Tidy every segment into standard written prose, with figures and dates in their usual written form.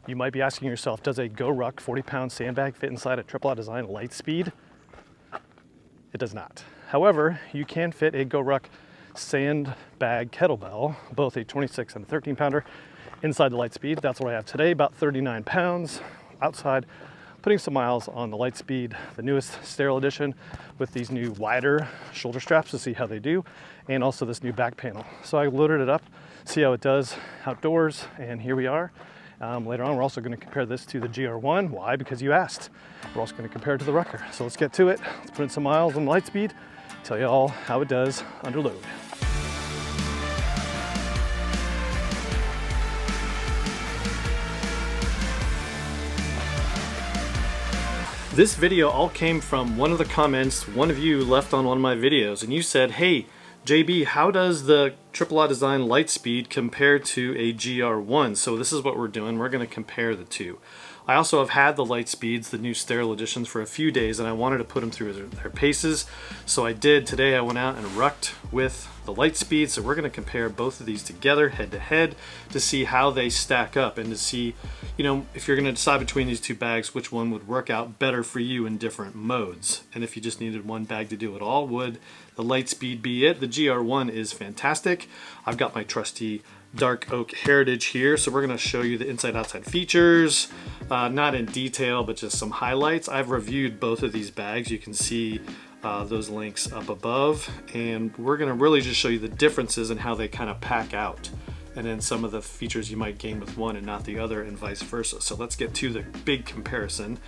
You might be asking yourself, does a GORUCK 40-pound sandbag fit inside a Aught Design Litespeed? It does not. However, you can fit a GORUCK sandbag kettlebell, both a 26 and a 13-pounder, inside the Litespeed. That's what I have today, about 39 pounds outside, putting some miles on the Litespeed, the newest sterile edition, with these new wider shoulder straps to see how they do, and also this new back panel. So I loaded it up, see how it does outdoors, and here we are. Later on, we're also going to compare this to the GR1. Why? Because you asked. We're also going to compare it to the RUCK. So let's get to it. Let's put in some miles on Litespeed, tell you all how it does under load. This video all came from one of the comments one of you left on one of my videos, and you said, hey, JB, how does the Aught Design Litespeed compare to a GR1? So this is what we're doing. We're going to compare the two. I also have had the Litespeeds, the new sterile editions, for a few days, and I wanted to put them through their paces. So I did. Today I went out and rucked with the Litespeed. So we're going to compare both of these together head to head to see how they stack up and to see, you know, if you're going to decide between these two bags, which one would work out better for you in different modes. And if you just needed one bag to do it all, would the Litespeed be it? The GR1 is fantastic. I've got my trusty dark oak heritage here, so we're going to show you the inside outside features, not in detail but just some highlights. I've reviewed both of these bags. You can see those links up above, and we're going to really just show you the differences and how they kind of pack out, and then some of the features you might gain with one and not the other, and vice versa. So let's get to the big comparison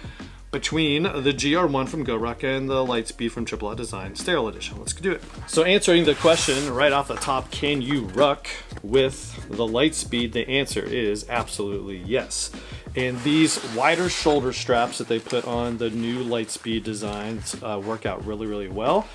between the GR1 from GORUCK and the Litespeed from Aught Design Sterile Edition. Let's do it. So answering the question right off the top, can you ruck with the Litespeed? The answer is absolutely yes. And these wider shoulder straps that they put on the new Litespeed designs work out really, really well.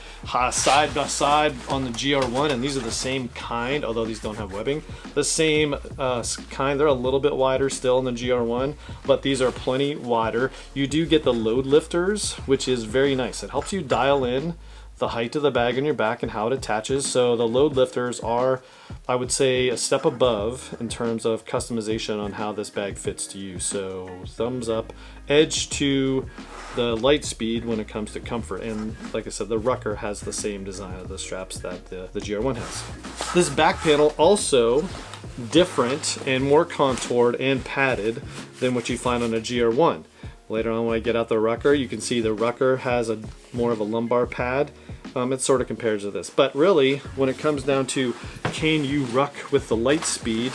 Side by side on the GR1, and these are the same kind, although these don't have webbing. The same kind, they're a little bit wider still in the GR1, but these are plenty wider. You do get the load lifters, which is very nice. It helps you dial in the height of the bag on your back and how it attaches. So the load lifters are, I would say, a step above in terms of customization on how this bag fits to you. So thumbs up, edge to the Litespeed when it comes to comfort. And like I said, the RUCK has the same design of the straps that the GR1 has. This back panel also different and more contoured and padded than what you find on a GR1. Later on when I get out the RUCK, you can see the RUCK has a more of a lumbar pad. It sort of compares to this. But really, when it comes down to can you ruck with the Litespeed,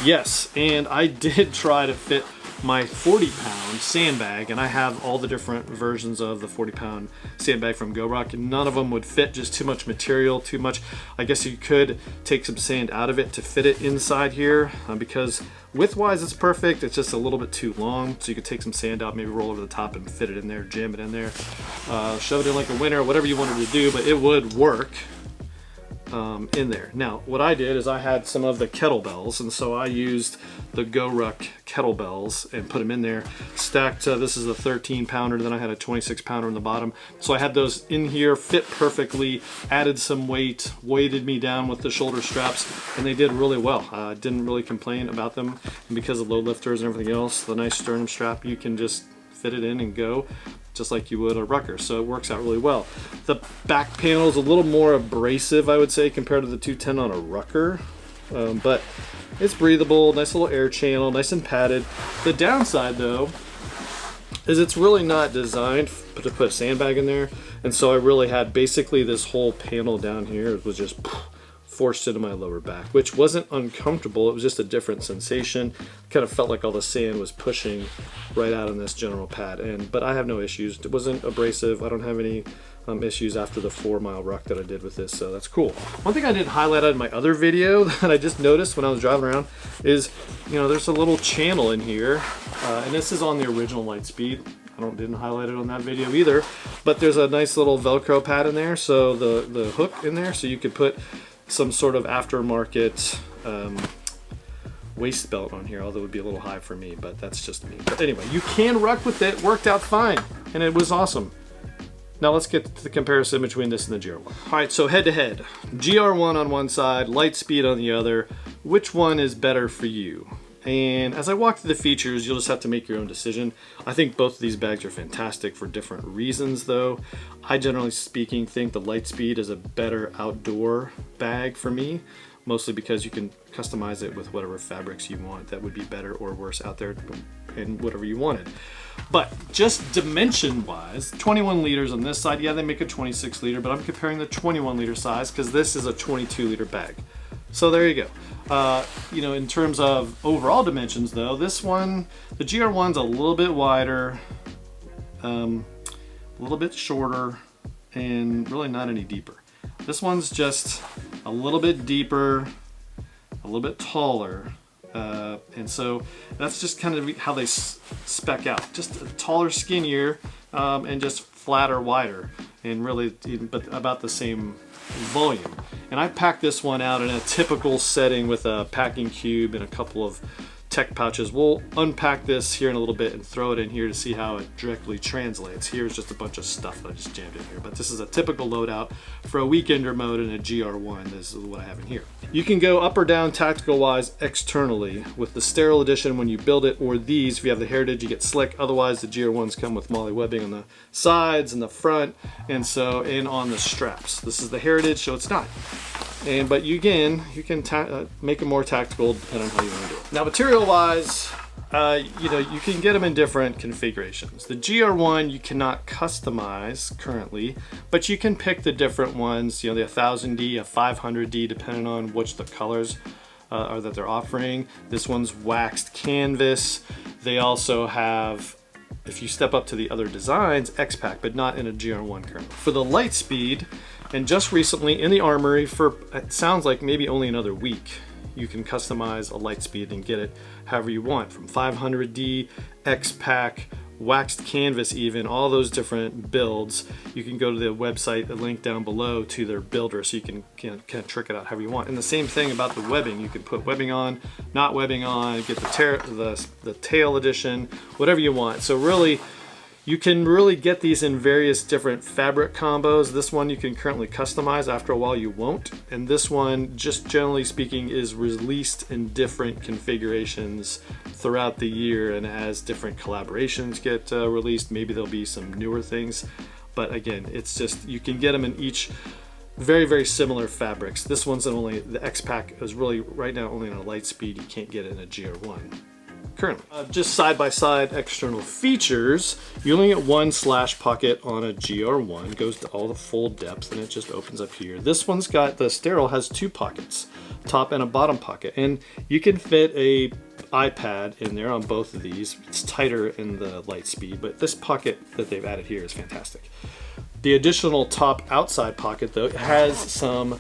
yes. And I did try to fit my 40-pound sandbag, and I have all the different versions of the 40-pound sandbag from GORUCK, and none of them would fit, just too much material, too much. I guess you could take some sand out of it to fit it inside here, because width-wise it's perfect, it's just a little bit too long, so you could take some sand out, maybe roll over the top and fit it in there, jam it in there, shove it in like a winner, whatever you wanted to do, but it would work in there. Now, what I did is I had some of the kettlebells, and so I used the GORUCK kettlebells and put them in there, stacked. This is a 13-pounder, then I had a 26-pounder in the bottom. So I had those in here, fit perfectly, added some weight, weighted me down with the shoulder straps, and they did really well. I didn't really complain about them, and because of load lifters and everything else, the nice sternum strap, you can just fit it in and go, just like you would a RUCK, so it works out really well. The back panel is a little more abrasive, I would say, compared to the 210 on a RUCK, but it's breathable, nice little air channel, nice and padded. The downside, though, is it's really not designed to put a sandbag in there, and so I really had basically this whole panel down here. It was just forced into my lower back, which wasn't uncomfortable. It was just a different sensation. Kind of felt like all the sand was pushing right out on this general pad, but I have no issues. It wasn't abrasive. I don't have any issues after the 4-mile ruck that I did with this, so that's cool. One thing I didn't highlight in my other video that I just noticed when I was driving around is, you know, there's a little channel in here, and this is on the original Litespeed. Didn't highlight it on that video either, but there's a nice little Velcro pad in there, so the hook in there, so you could put some sort of aftermarket waist belt on here, although it would be a little high for me, but that's just me. But anyway, you can ruck with it, worked out fine, and it was awesome. Now let's get to the comparison between this and the GR1. All right, so head to head, GR1 on one side, Litespeed on the other. Which one is better for you? And as I walk through the features, you'll just have to make your own decision. I think both of these bags are fantastic for different reasons though. I generally speaking think the Litespeed is a better outdoor bag for me, mostly because you can customize it with whatever fabrics you want that would be better or worse out there and whatever you wanted. But just dimension wise, 21 liters on this side, yeah, they make a 26 liter, but I'm comparing the 21 liter size because this is a 22 liter bag. So there you go. You know, in terms of overall dimensions though, this one, the GR1's a little bit wider, a little bit shorter, and really not any deeper. This one's just a little bit deeper, a little bit taller, and so that's just kind of how they spec out. Just taller, skinnier, and just flatter, wider, and really, but about the same volume. And I packed this one out in a typical setting with a packing cube and a couple of tech pouches. We'll unpack this here in a little bit and throw it in here to see how it directly translates. Here's just a bunch of stuff that I just jammed in here, but this is a typical loadout for a weekender mode in a GR1. This is what I have in here. You can go up or down tactical wise externally with the sterile edition when you build it, or these if you have the Heritage you get slick. Otherwise the GR1s come with MOLLE webbing on the sides and the front, and so in on the straps. This is the Heritage, so it's not. But you can make it more tactical depending on how you want to do it. Now material-wise, you know, you can get them in different configurations. The GR1 you cannot customize currently, but you can pick the different ones. You know, the 1000D, a 500D, depending on which the colors are that they're offering. This one's waxed canvas. They also have, if you step up to the other designs, X-Pack, but not in a GR1 currently. For the Litespeed, and just recently in the Armory for, it sounds like maybe only another week, you can customize a Litespeed and get it however you want, from 500D, X-Pack, waxed canvas even, all those different builds. You can go to the website, the link down below to their builder, so you can kind of trick it out however you want. And the same thing about the webbing. You can put webbing on, not webbing on, get the tail edition, whatever you want. So really, you can really get these in various different fabric combos. This one you can currently customize, after a while you won't. And this one, just generally speaking, is released in different configurations throughout the year, and as different collaborations get released, maybe there'll be some newer things. But again, it's just, you can get them in each very, very similar fabrics. This one's only, the X-Pack is really right now only in a Litespeed. You can't get it in a GR1. Currently. Just side-by-side external features, you only get one slash pocket on a GR1, goes to all the full depth, and it just opens up here. This one's got, the sterile has two pockets, top and a bottom pocket, and you can fit a iPad in there on both of these. It's tighter in the Litespeed, but this pocket that they've added here is fantastic. The additional top outside pocket though has some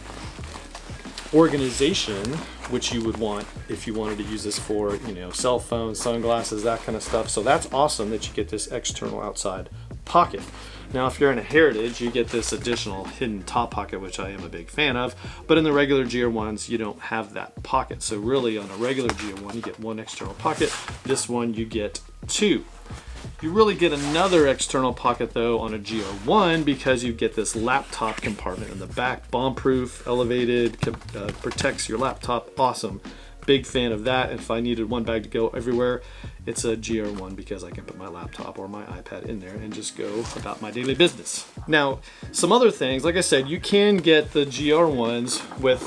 organization, which you would want if you wanted to use this for, you know, cell phones, sunglasses, that kind of stuff. So that's awesome that you get this external outside pocket. Now if you're in a Heritage, you get this additional hidden top pocket, which I am a big fan of, but in the regular GR1s you don't have that pocket. So really on a regular GR1 you get one external pocket, this one you get two. You really get another external pocket though on a GR1 because you get this laptop compartment in the back, bomb-proof, elevated, protects your laptop, awesome. Big fan of that. If I needed one bag to go everywhere, it's a GR1 because I can put my laptop or my iPad in there and just go about my daily business. Now, some other things, like I said, you can get the GR1s with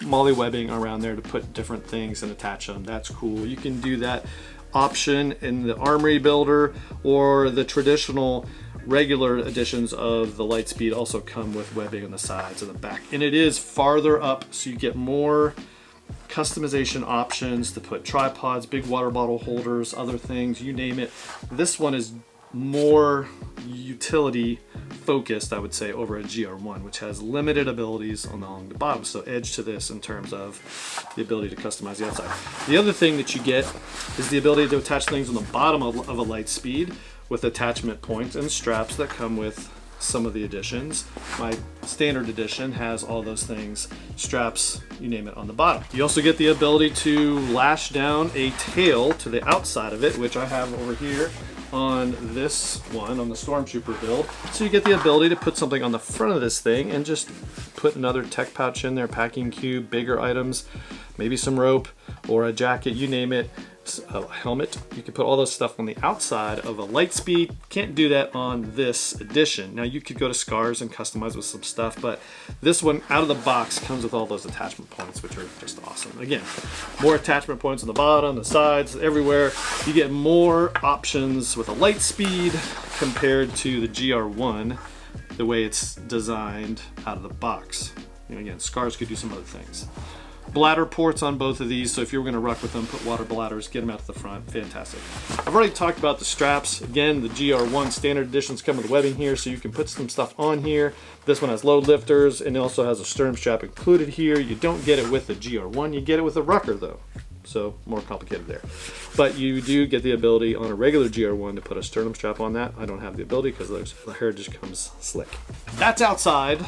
MOLLE webbing around there to put different things and attach them. That's cool. You can do that option in the Armory builder, or the traditional regular editions of the Litespeed also come with webbing on the sides and the back. And it is farther up, so you get more customization options to put tripods, big water bottle holders, other things, you name it. This one is more utility focused, I would say, over a GR1, which has limited abilities along the bottom. So edge to this in terms of the ability to customize the outside. The other thing that you get is the ability to attach things on the bottom of a Litespeed with attachment points and straps that come with some of the editions. My standard edition has all those things, straps, you name it, on the bottom. You also get the ability to lash down a tail to the outside of it, which I have over here on this one, on the Stormtrooper build. So you get the ability to put something on the front of this thing and just put another tech pouch in there, packing cube, bigger items, maybe some rope, or a jacket, you name it, a helmet. You can put all this stuff on the outside of a Litespeed. Can't do that on this edition. Now you could go to Scars and customize with some stuff, but this one out of the box comes with all those attachment points, which are just awesome. Again, more attachment points on the bottom, the sides, everywhere. You get more options with a Litespeed compared to the GR1, the way it's designed out of the box. And again, Scars could do some other things. Bladder ports on both of these, so if you were going to ruck with them, put water bladders, get them out to the front. Fantastic. I've already talked about the straps. Again, the GR1 standard editions come with webbing here, so you can put some stuff on here. This one has load lifters, and it also has a sternum strap included here. You don't get it with the GR1, you get it with a rucker though. So more complicated there. But you do get the ability on a regular GR1 to put a sternum strap on that. I don't have the ability because the hair just comes slick. That's outside.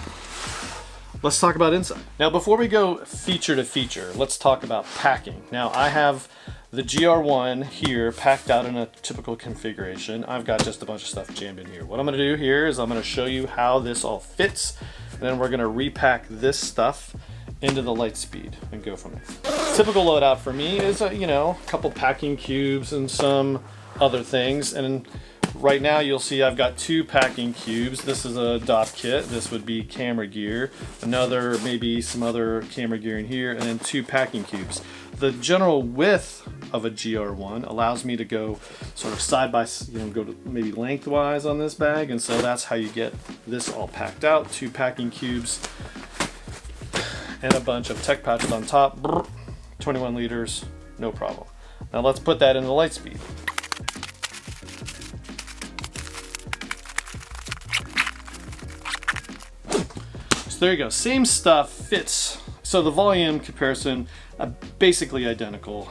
Let's talk about inside. Now, before we go feature to feature, let's talk about packing. Now, I have the GR1 here packed out in a typical configuration. I've got just a bunch of stuff jammed in here. What I'm gonna do here is I'm gonna show you how this all fits, and then we're gonna repack this stuff into the Litespeed and go from there. Typical loadout for me is a couple packing cubes and some other things, and right now you'll see I've got 2 packing cubes. This is a DOP kit. This would be camera gear. Another, maybe some other camera gear in here, and then 2 packing cubes. The general width of a GR1 allows me to go sort of side by, go to maybe lengthwise on this bag, and so that's how you get this all packed out. 2 packing cubes and a bunch of tech pouches on top. 21 liters, no problem. Now let's put that in the Litespeed. So there you go, same stuff, fits. So the volume comparison, basically identical.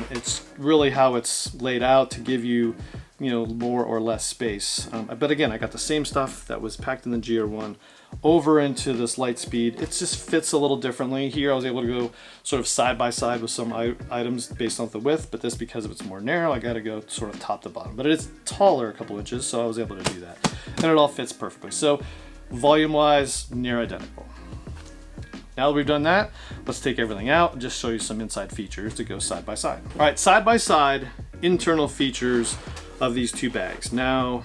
It's really how it's laid out to give you, more or less space. But again, I got the same stuff that was packed in the GR1 over into this Litespeed. It just fits a little differently. Here I was able to go sort of side by side with some items based on the width, but this, because it's more narrow, I got to go sort of top to bottom. But it is taller a couple inches, so I was able to do that. And it all fits perfectly. So volume-wise, near identical. Now that we've done that, let's take everything out and just show you some inside features to go side by side. All right, side by side, internal features of these 2 bags. Now,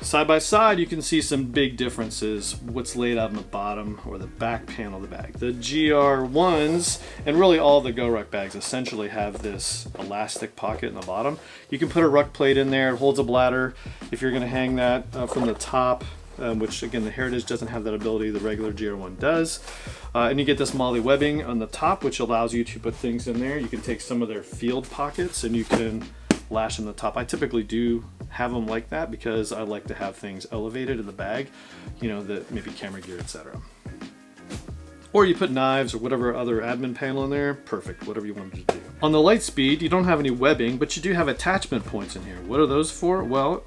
side by side, you can see some big differences, what's laid out on the bottom or the back panel of the bag. The GR1s, and really all the GORUCK bags, essentially have this elastic pocket in the bottom. You can put a ruck plate in there, it holds a bladder. If you're gonna hang that from the top, which again, the Heritage doesn't have that ability, the regular GR1 does. And you get this MOLLE webbing on the top, which allows you to put things in there. You can take some of their field pockets and you can lash in the top. I typically do have them like that because I like to have things elevated in the bag, that maybe camera gear, etc. Or you put knives or whatever other admin panel in there, perfect, whatever you wanted to do. On the Litespeed, you don't have any webbing, but you do have attachment points in here. What are those for? Well,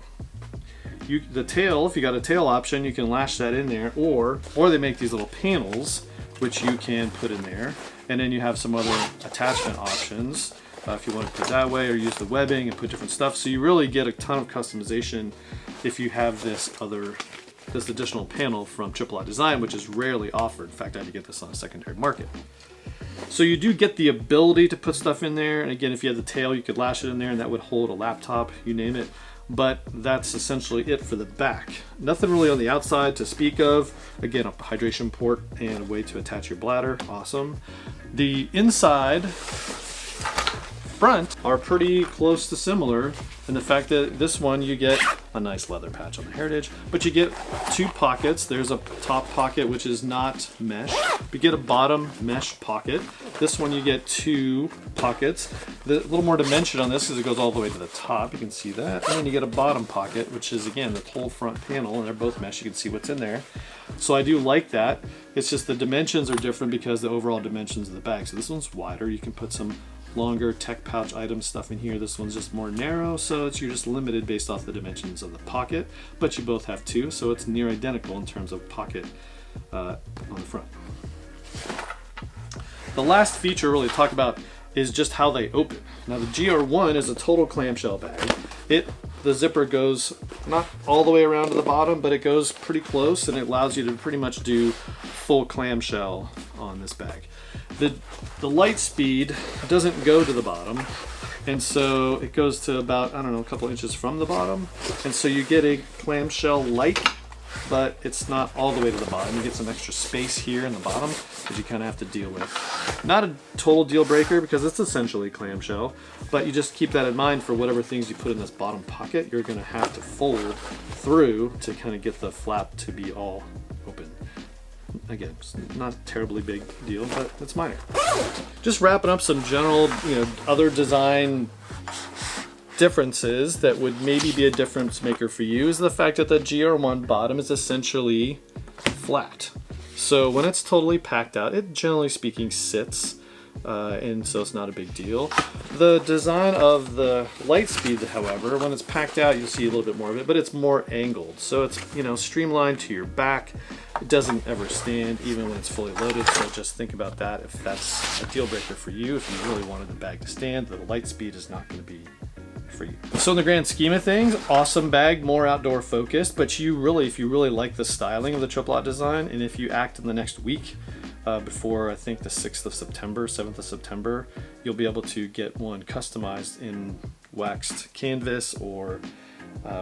the tail, if you got a tail option, you can lash that in there, or they make these little panels which you can put in there, and then you have some other attachment options if you want to put it that way, or use the webbing and put different stuff. So you really get a ton of customization if you have this additional panel from Triple Design, which is rarely offered. In fact, I had to get this on a secondary market. So you do get the ability to put stuff in there, and again, if you had the tail, you could lash it in there and that would hold a laptop, you name it. But that's essentially it for the back. Nothing really on the outside to speak of. Again, a hydration port and a way to attach your bladder, awesome. The inside front are pretty close to similar in the fact that this one you get a nice leather patch on the Heritage, but you get 2 pockets. There's a top pocket which is not mesh. You get a bottom mesh pocket. This one you get 2 pockets. A little more dimension on this because it goes all the way to the top. You can see that. And then you get a bottom pocket, which is again the whole front panel, and they're both mesh. You can see what's in there. So I do like that. It's just the dimensions are different because the overall dimensions of the bag. So this one's wider. You can put some longer tech pouch item stuff in here. This one's just more narrow, so you're just limited based off the dimensions of the pocket, but you both have 2, so it's near identical in terms of pocket on the front. The last feature really to talk about is just how they open. Now the GR1 is a total clamshell bag. The zipper goes not all the way around to the bottom, but it goes pretty close, and it allows you to pretty much do full clamshell on this bag. The Litespeed doesn't go to the bottom, and so it goes to about, I don't know, a couple inches from the bottom, and so you get a clamshell light, but it's not all the way to the bottom. You get some extra space here in the bottom that you kind of have to deal with. Not a total deal breaker because it's essentially clamshell, but you just keep that in mind for whatever things you put in this bottom pocket. You're going to have to fold through to kind of get the flap to be all open. Again, it's not a terribly big deal, but it's minor. Just wrapping up some general, other design differences that would maybe be a difference maker for you is the fact that the GR1 bottom is essentially flat. So when it's totally packed out, it generally speaking sits, and so it's not a big deal. The design of the Litespeed, however, when it's packed out, you'll see a little bit more of it, but it's more angled. So it's, streamlined to your back. It doesn't ever stand even when it's fully loaded, so just think about that if that's a deal breaker for you. If you really wanted the bag to stand, the Litespeed is not going to be for you. So in the grand scheme of things, awesome bag, more outdoor focused, but if you really like the styling of the Triple Aught design, and if you act in the next week, before I think the 6th of September, 7th of September, you'll be able to get one customized in waxed canvas or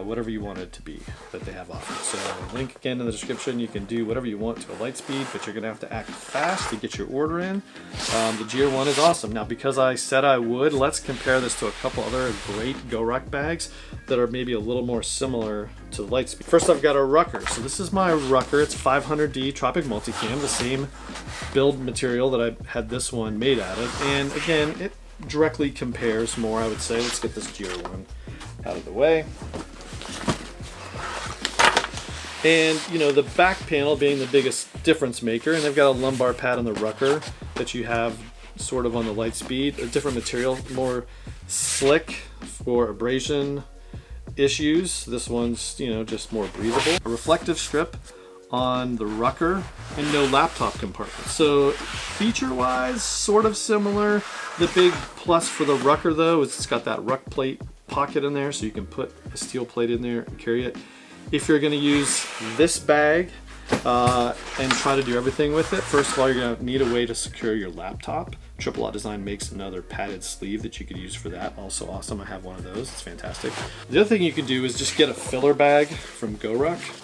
whatever you want it to be that they have offered. So link again in the description. You can do whatever you want to a Litespeed, but you're gonna have to act fast to get your order in. The GR1 is awesome. Now, because I said I would, let's compare this to a couple other great GORUCK bags that are maybe a little more similar to the Litespeed. First, I've got a RUCK. So this is my RUCK. It's 500D Tropic Multicam, the same build material that I had this one made out of. And again, it directly compares more, I would say. Let's get this GR1 out of the way. And the back panel being the biggest difference maker, and they've got a lumbar pad on the RUCK that you have sort of on the Litespeed, a different material, more slick for abrasion issues. This one's just more breathable. A reflective strip on the RUCK and no laptop compartment. So feature-wise, sort of similar. The big plus for the RUCK though is it's got that RUCK plate pocket in there, so you can put a steel plate in there and carry it. If you're going to use this bag and try to do everything with it, first of all, you're going to need a way to secure your laptop. Triple Aught Design makes another padded sleeve that you could use for that. Also awesome. I have one of those. It's fantastic. The other thing you could do is just get a filler bag from GORUCK.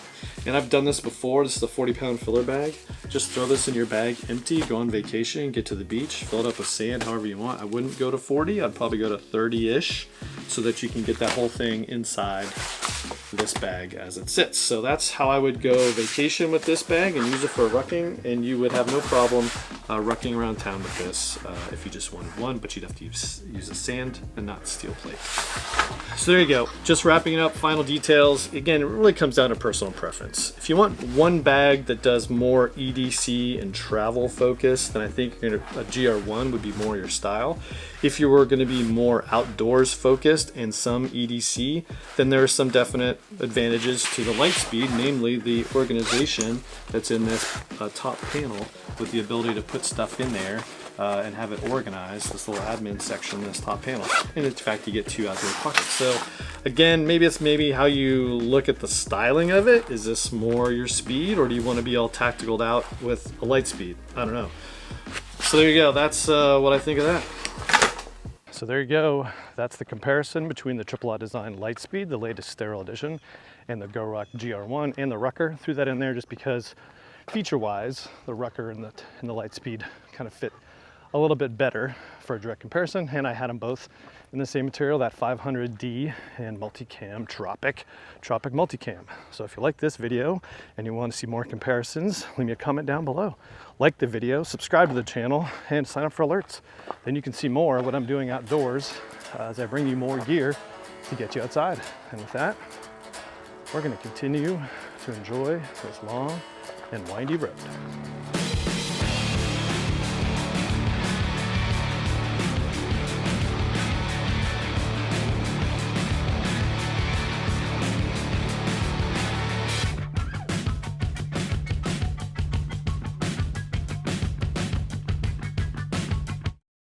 And I've done this before. This is a 40-pound filler bag. Just throw this in your bag empty, go on vacation, get to the beach, fill it up with sand however you want. I wouldn't go to 40, I'd probably go to 30-ish so that you can get that whole thing inside this bag as it sits. So that's how I would go vacation with this bag and use it for rucking, and you would have no problem rucking around town with this if you just wanted one, but you'd have to use a sand and not steel plate. So there you go. Just wrapping it up, final details. Again, it really comes down to personal preference. If you want one bag that does more EDC and travel focus, then I think a GR1 would be more your style. If you were going to be more outdoors focused and some EDC, then there are some definite advantages to the Litespeed, namely the organization that's in this top panel with the ability to put stuff in there and have it organized, this little admin section in this top panel. And in fact, you get two outdoor pockets. So again, maybe it's how you look at the styling of it. Is this more your speed, or do you want to be all tacticaled out with a Litespeed? I don't know. So there you go. That's what I think of that. So there you go. That's the comparison between the Triple Aught Design Litespeed, the latest sterile edition, and the GORUCK GR1 and the RUCK. Threw that in there just because feature-wise, the RUCK and the Litespeed kind of fit a little bit better for a direct comparison, and I had them both in the same material, that 500D and multicam Tropic multicam. So if you like this video and you want to see more comparisons, leave me a comment down below. Like the video, subscribe to the channel, and sign up for alerts. Then you can see more of what I'm doing outdoors as I bring you more gear to get you outside. And with that, we're going to continue to enjoy this long and windy road.